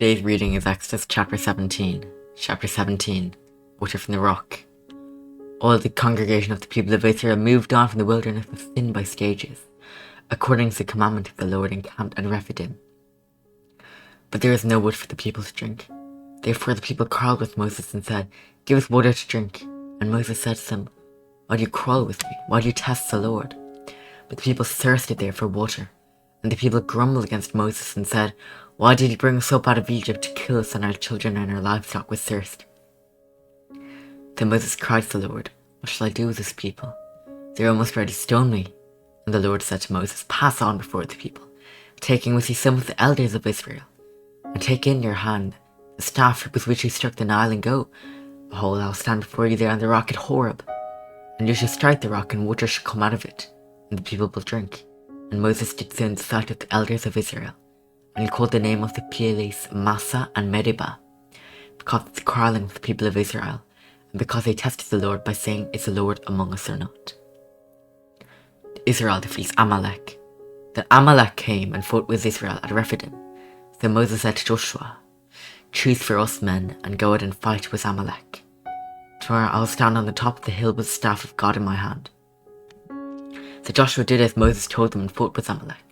Today's reading is Exodus chapter 17. Chapter 17, Water from the Rock. All the congregation of the people of Israel moved on from the wilderness of sin by stages, according to the commandment of the Lord, encamped at Rephidim. But there is no wood for the people to drink. Therefore the people quarreled with Moses and said, "Give us water to drink." And Moses said to them, "Why do you quarrel with me? Why do you test the Lord?" But the people thirsted there for water. And the people grumbled against Moses and said, "Why did he bring us up out of Egypt to kill us and our children and our livestock with thirst?" Then Moses cried to the Lord, "What shall I do with this people? They are almost ready to stone me." And the Lord said to Moses, "Pass on before the people, taking with you some of the elders of Israel, and take in your hand the staff with which you struck the Nile, and go. Behold, I will stand before you there on the rock at Horeb, and you shall strike the rock, and water shall come out of it, and the people will drink." And Moses did so in the sight of the elders of Israel. And he called the name of the places Massa and Meribah, because of the quarreling with the people of Israel, and because they tested the Lord by saying, "Is the Lord among us or not?" Israel defeats Amalek. Then Amalek came and fought with Israel at Rephidim. So Moses said to Joshua, "Choose for us men, and go out and fight with Amalek. Tomorrow I will stand on the top of the hill with the staff of God in my hand." So Joshua did as Moses told them and fought with Amalek,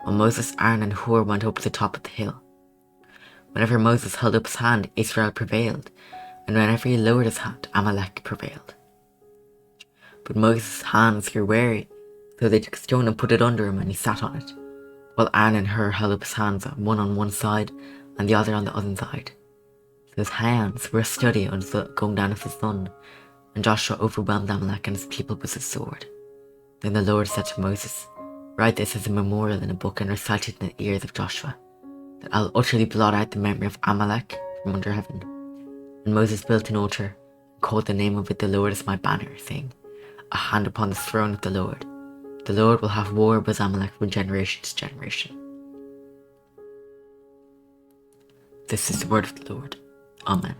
while Moses, Aaron and Hur went up to the top of the hill. Whenever Moses held up his hand, Israel prevailed, and whenever he lowered his hand, Amalek prevailed. But Moses' hands grew weary, so they took a stone and put it under him, and he sat on it, while Aaron and Hur held up his hands, one on one side and the other on the other side. So his hands were steady until the going down of the sun, and Joshua overwhelmed Amalek and his people with his sword. Then the Lord said to Moses, "Write this as a memorial in a book and recite it in the ears of Joshua, that I'll utterly blot out the memory of Amalek from under heaven." And Moses built an altar and called the name of it, "The Lord is my banner," saying, "A hand upon the throne of the Lord. The Lord will have war with Amalek from generation to generation." This is the word of the Lord. Amen.